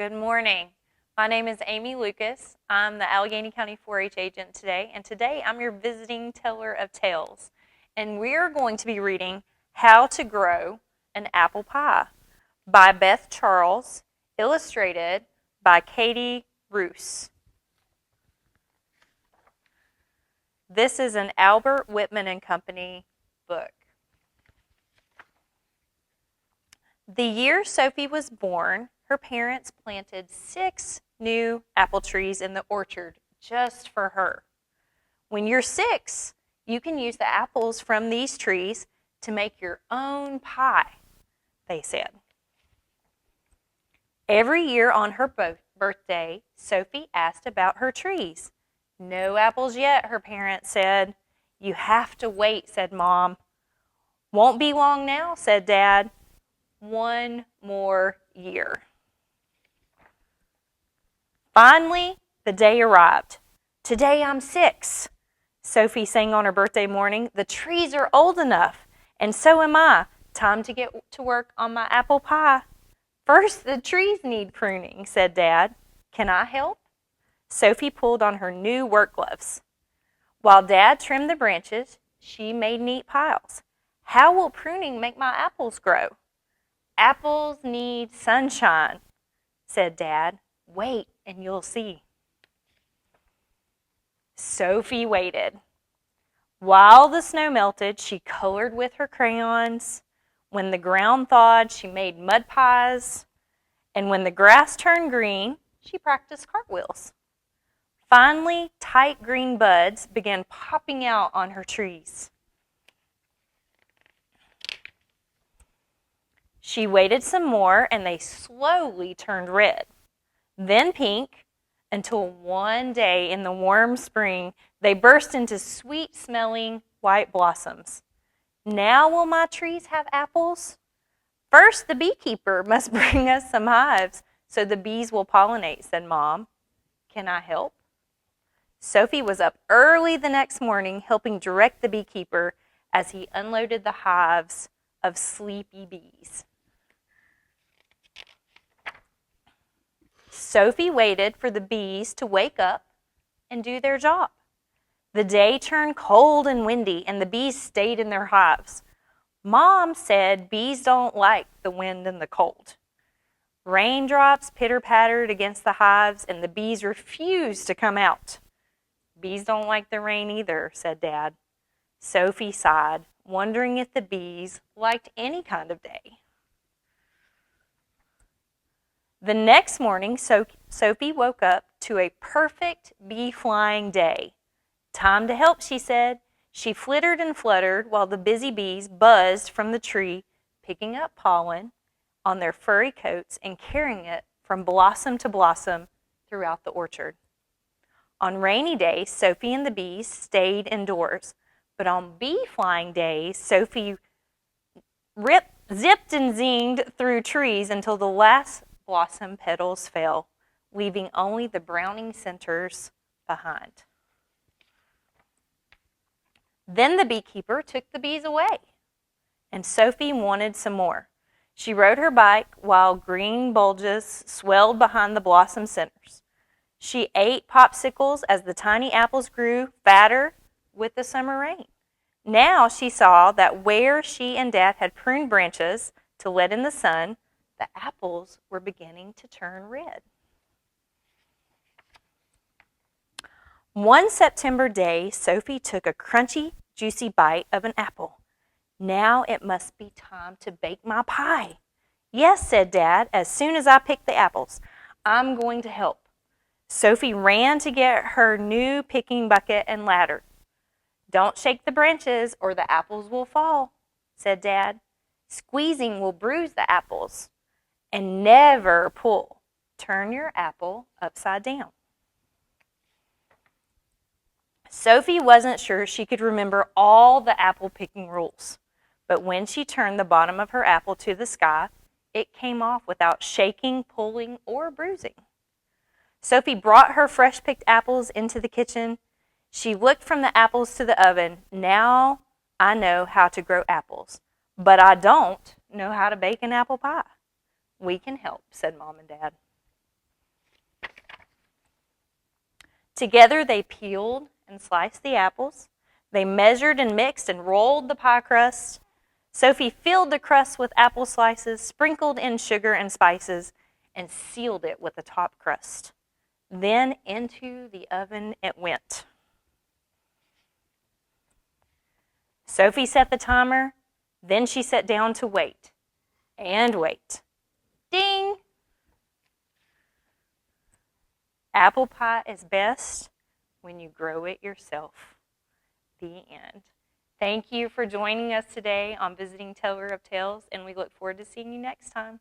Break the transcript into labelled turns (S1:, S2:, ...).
S1: Good morning. My name is Amy Lucas. I'm the Allegheny County 4-H agent today, and today I'm your visiting teller of tales. And we're going to be reading How to Grow an Apple Pie by Beth Charles, illustrated by Katie Roos. This is an Albert Whitman and Company book. The year Sophie was born, her parents planted 6 new apple trees in the orchard just for her. When you're 6, you can use the apples from these trees to make your own pie, they said. Every year on her birthday, Sophie asked about her trees. No apples yet, her parents said. You have to wait, said Mom. Won't be long now, said Dad. 1 more year. Finally, the day arrived. Today I'm 6, Sophie sang on her birthday morning. The trees are old enough, and so am I. Time to get to work on my apple pie. First, the trees need pruning, said Dad. Can I help? Sophie pulled on her new work gloves. While Dad trimmed the branches, she made neat piles. How will pruning make my apples grow? Apples need sunshine, said Dad. Wait and you'll see. Sophie waited. While the snow melted, she colored with her crayons. When the ground thawed, she made mud pies. And when the grass turned green, she practiced cartwheels. Finally, tight green buds began popping out on her trees. She waited some more, and they slowly turned red, then pink, until one day in the warm spring, they burst into sweet-smelling white blossoms. Now will my trees have apples? First, the beekeeper must bring us some hives so the bees will pollinate, said Mom. Can I help? Sophie was up early the next morning helping direct the beekeeper as he unloaded the hives of sleepy bees. Sophie waited for the bees to wake up and do their job. The day turned cold and windy, and the bees stayed in their hives. Mom said bees don't like the wind and the cold. Raindrops pitter-pattered against the hives, and the bees refused to come out. Bees don't like the rain either, said Dad. Sophie sighed, wondering if the bees liked any kind of day. The next morning, Sophie woke up to a perfect bee-flying day. Time to help, she said. She flittered and fluttered while the busy bees buzzed from the tree, picking up pollen on their furry coats and carrying it from blossom to blossom throughout the orchard. On rainy days, Sophie and the bees stayed indoors. But on bee-flying days, Sophie zipped and zinged through trees until the last blossom petals fell, leaving only the browning centers behind. Then the beekeeper took the bees away, and Sophie wanted some more. She rode her bike while green bulges swelled behind the blossom centers. She ate popsicles as the tiny apples grew fatter with the summer rain. Now she saw that where she and Dad had pruned branches to let in the sun, the apples were beginning to turn red. One September day, Sophie took a crunchy, juicy bite of an apple. Now it must be time to bake my pie. Yes, said Dad, as soon as I pick the apples. I'm going to help. Sophie ran to get her new picking bucket and ladder. Don't shake the branches or the apples will fall, said Dad. Squeezing will bruise the apples. And never pull. Turn your apple upside down. Sophie wasn't sure she could remember all the apple picking rules, but when she turned the bottom of her apple to the sky, it came off without shaking, pulling, or bruising. Sophie brought her fresh-picked apples into the kitchen. She looked from the apples to the oven. Now I know how to grow apples, but I don't know how to bake an apple pie. We can help, said Mom and Dad. Together they peeled and sliced the apples. They measured and mixed and rolled the pie crust. Sophie filled the crust with apple slices, sprinkled in sugar and spices, and sealed it with the top crust. Then into the oven it went. Sophie set the timer. Then she sat down to wait and wait. Ding! Apple pie is best when you grow it yourself. The end. Thank you for joining us today on Visiting Teller of Tales, and we look forward to seeing you next time.